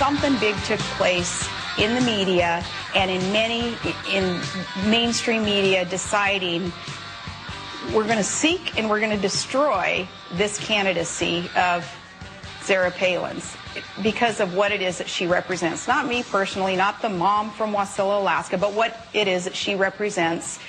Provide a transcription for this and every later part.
something big took place in the media and in mainstream media deciding we're going to seek and we're going to destroy this candidacy of Sarah Palin's because of what it is that she represents. Not me personally, not the mom from Wasilla, Alaska, but what it is that she represents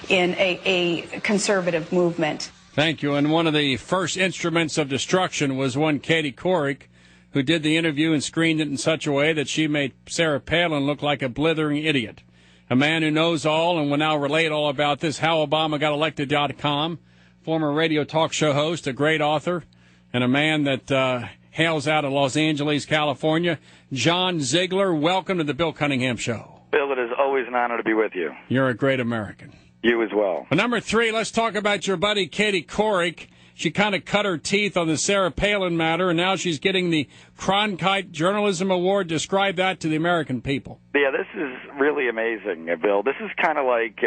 in a conservative movement. Thank you. And one of the first instruments of destruction was one Katie Couric, who did the interview and screened it in such a way that she made Sarah Palin look like a blithering idiot. A man who knows all and will now relate all about this, HowObamaGotElected.com, former radio talk show host, a great author, and a man that hails out of Los Angeles, California. John Ziegler, welcome to the Bill Cunningham Show. Bill, it is always an honor to be with you. You're a great American. You as well. Well, number 3, let's talk about your buddy Katie Couric. She kind of cut her teeth on the Sarah Palin matter, and now she's getting the Cronkite Journalism Award. Describe that to the American people. Yeah, this is really amazing, Bill. This is kind of like,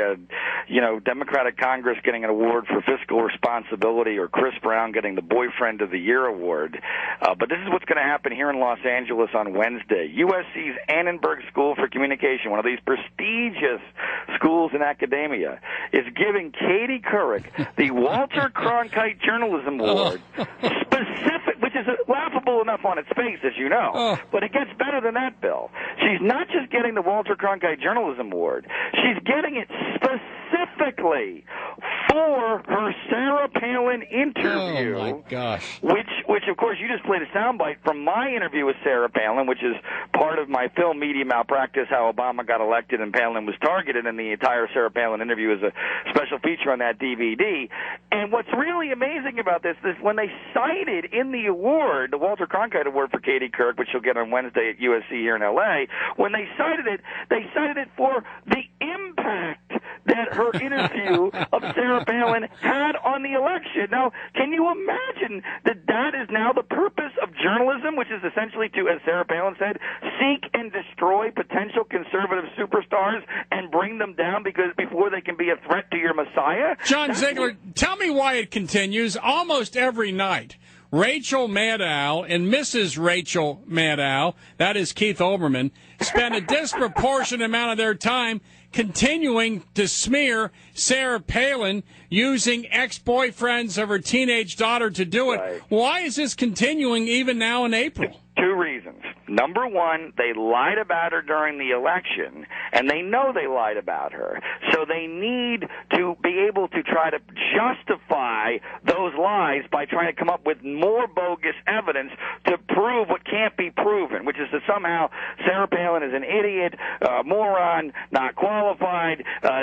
Democratic Congress getting an award for fiscal responsibility or Chris Brown getting the Boyfriend of the Year award. But this is what's going to happen here in Los Angeles on Wednesday. USC's Annenberg School for Communication, one of these prestigious schools in academia, is giving Katie Couric the Walter Cronkite Journalism Award, which is laughable enough on its face, as you know. But it gets better than that, Bill. She's not just getting the Walter Cronkite Journalism Award. She's getting it specifically for her Sarah Palin interview. Oh, my gosh. Which, of course, you just played a soundbite from my interview with Sarah Palin, which is part of my film Media Malpractice, How Obama Got Elected and Palin Was Targeted, and the entire Sarah Palin interview is a special feature on that DVD. And what's really amazing about this is when they cited in the award, the Walter Cronkite Award for Katie Couric, which she'll get on Wednesday at USC here in L.A., when they cited it for the impact that her interview of Sarah Palin had on the election. Now, can you imagine that is now the purpose of journalism, which is essentially to, as Sarah Palin said, seek and destroy potential conservative superstars and bring them down before they can be a threat to your Messiah? John Ziegler, tell me why it continues almost every night. Rachel Maddow and Mrs. Rachel Maddow, that is Keith Olbermann, spend a disproportionate amount of their time continuing to smear Sarah Palin using ex-boyfriends of her teenage daughter to do it. Right. Why is this continuing even now in April? Two reasons. Number one, they lied about her during the election, and they know they lied about her. So they need to be able to try to justify those lies by trying to come up with more bogus evidence to prove what can't be proven, which is that somehow Sarah Palin is an idiot, moron, not qualified,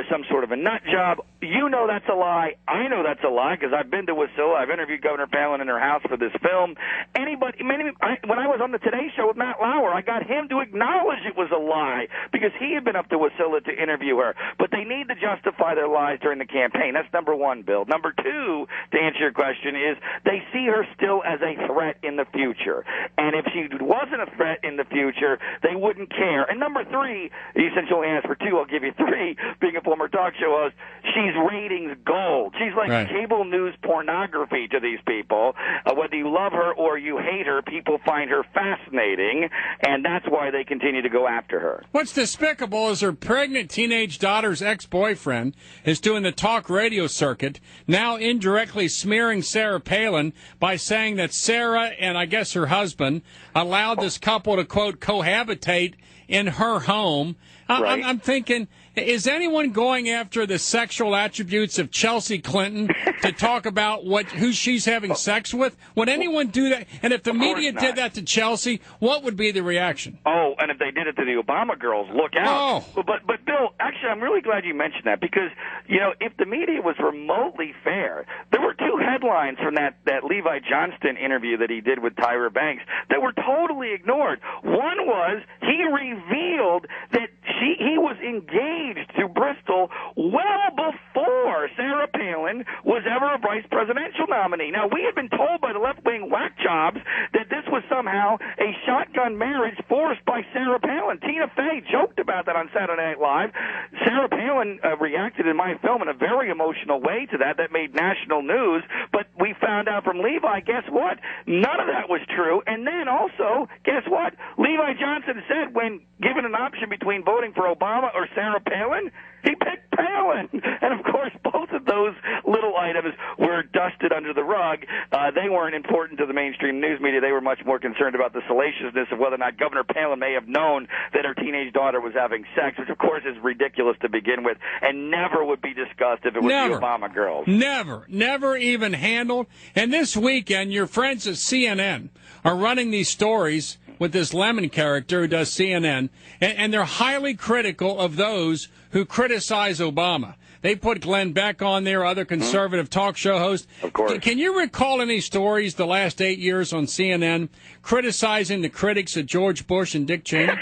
some sort of a nut job. You know that's a lie. I know that's a lie because I've been to Wasilla. I've interviewed Governor Palin in her house for this film. When I was on the Today Show with Matt Lauer, I got him to acknowledge it was a lie because he had been up to Wasilla to interview her. But they need to justify their lies during the campaign. That's number one, Bill. Number two, to answer your question, is they see her still as a threat in the future. And if she wasn't a threat in the future, they wouldn't care. And number three, since you only asked for two, I'll give you three. Being a former talk show host, she's ratings gold. She's like cable news pornography to these people. Whether you love her or you hate her, people find her fascinating, and that's why they continue to go after her. What's despicable is her pregnant teenage daughter's ex-boyfriend is doing the talk radio circuit, now indirectly smearing Sarah Palin by saying that Sarah and I guess her husband allowed this couple to, quote, cohabitate in her home. I'm thinking, is anyone going after the sexual attributes of Chelsea Clinton to talk about who she's having sex with? Would anyone do that? And if the media did that to Chelsea, what would be the reaction? Oh, and if they did it to the Obama girls, look out. Oh. But Bill, actually, I'm really glad you mentioned that because, if the media was remotely fair, there were two headlines from that Levi Johnston interview that he did with Tyra Banks that were totally ignored. One was he revealed that he was engaged to Bristol well before Sarah Palin was ever a vice presidential nominee. Now, we had been told by the left-wing whack jobs that this was somehow a shotgun marriage forced by Sarah Palin. Tina Fey joked about that on Saturday Night Live. Sarah Palin reacted in my film in a very emotional way to that. That made national news. But we found out from Levi, guess what? None of that was true. And then also, guess what? Levi why Johnson said when given an option between voting for Obama or Sarah Palin, he picked Palin. And, of course, both of those little items were dusted under the rug. They weren't important to the mainstream news media. They were much more concerned about the salaciousness of whether or not Governor Palin may have known that her teenage daughter was having sex, which, of course, is ridiculous to begin with and never would be discussed if it was the Obama girls. Never even handled. And this weekend, your friends at CNN are running these stories with this Lemon character who does CNN, and they're highly critical of those who criticize Obama. They put Glenn Beck on there, other conservative talk show hosts. Of course. Can you recall any stories the last 8 years on CNN criticizing the critics of George Bush and Dick Cheney?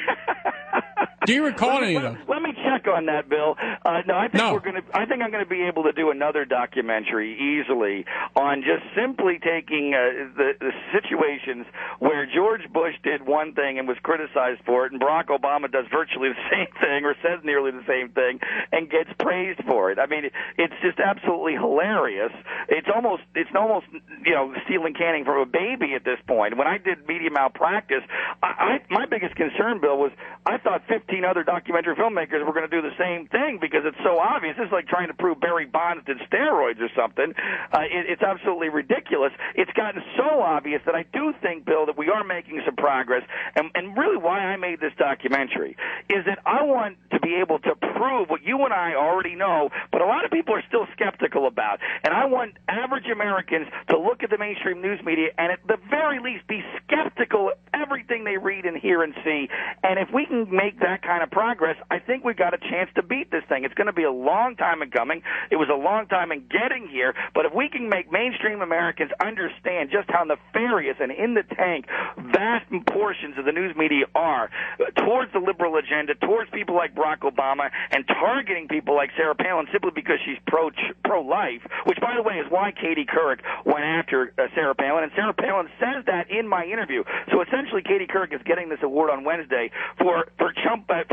Do you recall any of them? Let me check on that, Bill. I think I'm going to be able to do another documentary easily on just simply taking the situations where George Bush did one thing and was criticized for it, and Barack Obama does virtually the same thing or says nearly the same thing and gets praised for it. I mean, it's just absolutely hilarious. It's almost stealing canning from a baby at this point. When I did Media Malpractice, my biggest concern, Bill, was I thought 15 other documentary filmmakers were going to do the same thing because it's so obvious. It's like trying to prove Barry Bonds did steroids or something. It's absolutely ridiculous. It's gotten so obvious that I do think, Bill, that we are making some progress. And really why I made this documentary is that I want to be able to prove what you and I already know, but a lot of people are still skeptical about. And I want average Americans to look at the mainstream news media and at the very least be skeptical of everything they read and hear and see. And if we can make that kind of progress, I think we've got a chance to beat this thing. It's going to be a long time in coming. It was a long time in getting here. But if we can make mainstream Americans understand just how nefarious and in the tank vast portions of the news media are towards the liberal agenda, towards people like Barack Obama, and targeting people like Sarah Palin simply because she's pro-life, which, by the way, is why Katie Couric went after Sarah Palin. And Sarah Palin says that in my interview. So essentially, Katie Couric is getting this award on Wednesday for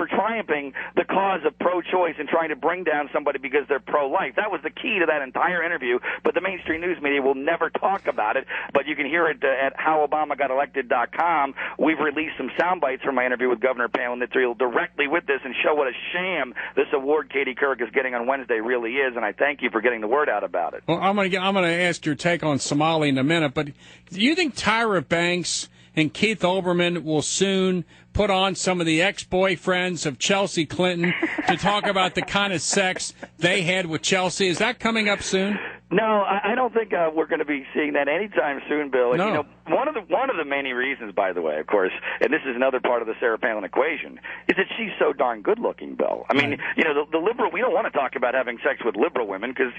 triumphing the cause of pro-choice and trying to bring down somebody because they're pro-life. That was the key to that entire interview, but the mainstream news media will never talk about it. But you can hear it at HowObamaGotElected.com. We've released some sound bites from my interview with Governor Palin that deal directly with this and show what a sham this award Katie Couric is getting on Wednesday really is, and I thank you for getting the word out about it. Well, I'm going to ask your take on Somali in a minute, but do you think Tyra Banks and Keith Olbermann will soon put on some of the ex-boyfriends of Chelsea Clinton to talk about the kind of sex they had with Chelsea? Is that coming up soon? No, I don't think we're going to be seeing that anytime soon, Bill. And, no. One of the many reasons, by the way, of course, and this is another part of the Sarah Palin equation, is that she's so darn good-looking, Bill. I mean, right. The liberal, we don't want to talk about having sex with liberal women because,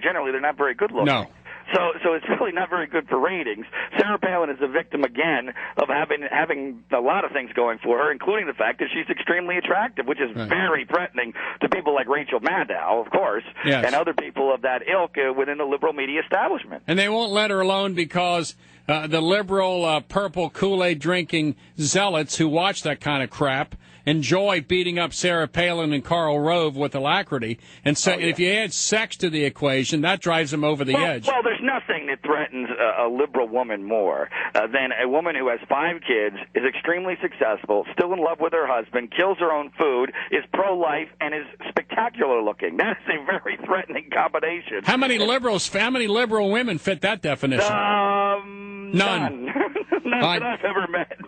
generally they're not very good-looking. No. So it's really not very good for ratings. Sarah Palin is a victim, again, of having a lot of things going for her, including the fact that she's extremely attractive, which is very threatening to people like Rachel Maddow, of course, and other people of that ilk within the liberal media establishment. And they won't let her alone because the liberal purple Kool-Aid drinking zealots who watch that kind of crap enjoy beating up Sarah Palin and Karl Rove with alacrity. And so if you add sex to the equation, that drives them over the edge. Well, there's nothing that threatens a liberal woman more than a woman who has 5 kids, is extremely successful, still in love with her husband, kills her own food, is pro-life, and is spectacular looking. That is a very threatening combination. How many liberal women fit that definition? None. None that I've ever met.